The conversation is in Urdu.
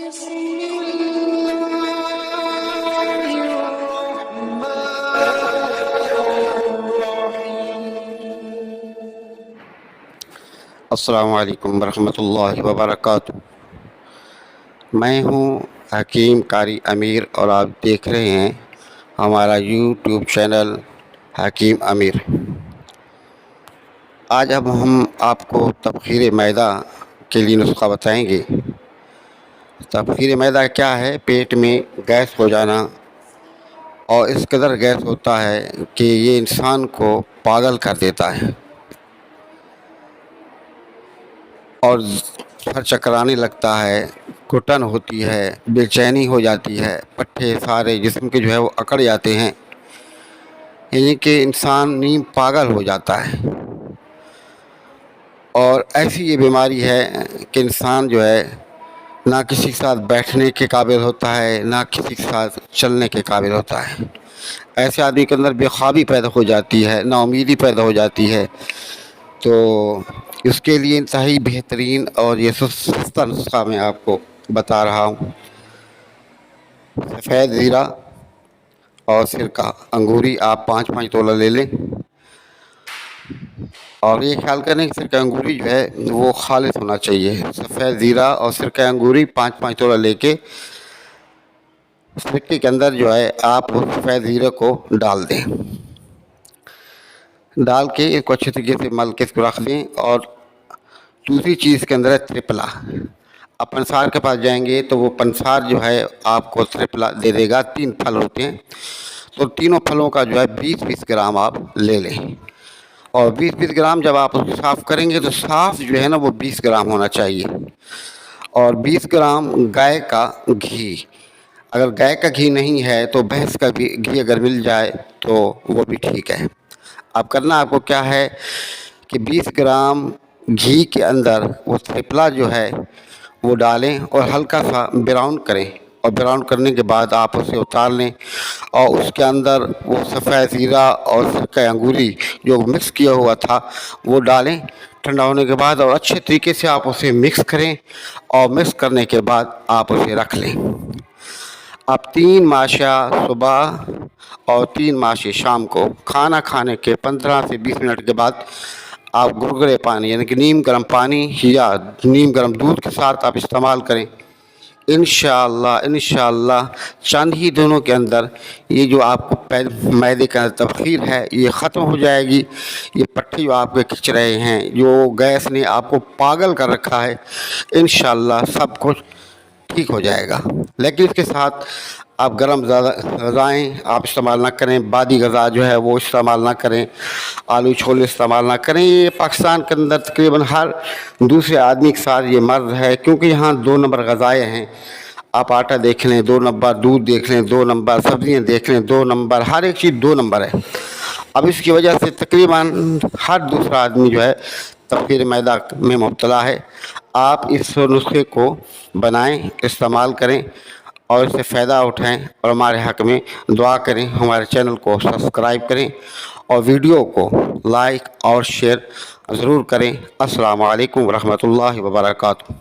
السلام علیکم ورحمۃ اللہ وبرکاتہ۔ میں ہوں حکیم قاری امیر اور آپ دیکھ رہے ہیں ہمارا یوٹیوب چینل حکیم امیر۔ آج اب ہم آپ کو تبخیر معدہ کے لیے نسخہ بتائیں گے۔ تبخیر معدہ کیا ہے؟ پیٹ میں گیس ہو جانا، اور اس قدر گیس ہوتا ہے کہ یہ انسان کو پاگل کر دیتا ہے، اور سر چکرانے لگتا ہے، گھٹن ہوتی ہے، بے چینی ہو جاتی ہے، پٹھے سارے جسم کے وہ اکڑ جاتے ہیں، یعنی کہ انسان نیم پاگل ہو جاتا ہے۔ اور ایسی یہ بیماری ہے کہ انسان نہ کسی کے ساتھ بیٹھنے کے قابل ہوتا ہے، نہ کسی کے ساتھ چلنے کے قابل ہوتا ہے۔ ایسے آدمی کے اندر بے خوابی پیدا ہو جاتی ہے، نا امیدی پیدا ہو جاتی ہے۔ تو اس کے لیے انتہائی بہترین اور یہ سستا نسخہ میں آپ کو بتا رہا ہوں۔ سفید زیرہ اور سرکہ انگوری آپ 5 تولہ لے لیں، اور یہ خیال کریں کہ سرکہ انگوری وہ خالص ہونا چاہیے۔ سفید زیرہ اور سرکہ انگوری 5 تولہ لے کے سرکے کے اندر آپ سفید زیرہ کو ڈال دیں، ڈال کے اس کو اچھے طریقے سے مل کے اس کو رکھ دیں۔ اور دوسری چیز کے اندر ہے ترپلا۔ آپ پنسار کے پاس جائیں گے تو وہ پنسار آپ کو ترپلا دے دے گا۔ 3 پھل ہوتے ہیں، تو تینوں پھلوں کا 20 گرام آپ لے لیں، اور 20 گرام جب آپ اس کو صاف کریں گے تو صاف وہ 20 گرام ہونا چاہیے۔ اور 20 گرام گائے کا گھی، اگر گائے کا گھی نہیں ہے تو بھینس کا بھی گھی اگر مل جائے تو وہ بھی ٹھیک ہے۔ اب کرنا آپ کو کیا ہے کہ 20 گرام گھی کے اندر وہ ترپلا وہ ڈالیں اور ہلکا سا براؤن کریں، اور براؤن کرنے کے بعد آپ اسے اتار لیں، اور اس کے اندر وہ سفید زیرہ اور سرکہ انگوری جو مکس کیا ہوا تھا وہ ڈالیں۔ ٹھنڈا ہونے کے بعد اور اچھے طریقے سے آپ اسے مکس کریں، اور مکس کرنے کے بعد آپ اسے رکھ لیں۔ آپ 3 ماشا صبح اور 3 ماشے شام کو کھانا کھانے کے 15 سے 20 منٹ کے بعد آپ گرگرے پانی یعنی کہ نیم گرم پانی یا نیم گرم دودھ کے ساتھ آپ استعمال کریں۔ انشاءاللہ چند ہی دنوں کے اندر یہ جو آپ کو معدے کا تبخیر ہے یہ ختم ہو جائے گی۔ یہ پٹھے جو آپ کے کھچ رہے ہیں، جو گیس نے آپ کو پاگل کر رکھا ہے، انشاءاللہ سب کچھ ٹھیک ہو جائے گا۔ لیکن اس کے ساتھ آپ گرم زیادہ غذائیں آپ استعمال نہ کریں، بادی غذا وہ استعمال نہ کریں، آلو چھولے استعمال نہ کریں۔ یہ پاکستان کے اندر تقریباً ہر دوسرے آدمی کے ساتھ یہ مرض ہے، کیونکہ یہاں 2 نمبر غذائیں ہیں۔ آپ آٹا دیکھ لیں 2 نمبر، دودھ دیکھ لیں 2 نمبر، سبزیاں دیکھ لیں 2 نمبر، ہر ایک چیز 2 نمبر ہے۔ اب اس کی وجہ سے تقریباً ہر دوسرا آدمی تبخیر معدہ میں مبتلا ہے۔ آپ اس نسخے کو بنائیں، استعمال کریں، اور اس سے فائدہ اٹھائیں، اور ہمارے حق میں دعا کریں۔ ہمارے چینل کو سبسکرائب کریں، اور ویڈیو کو لائک اور شیئر ضرور کریں۔ السلام علیکم ورحمۃ اللہ وبرکاتہ۔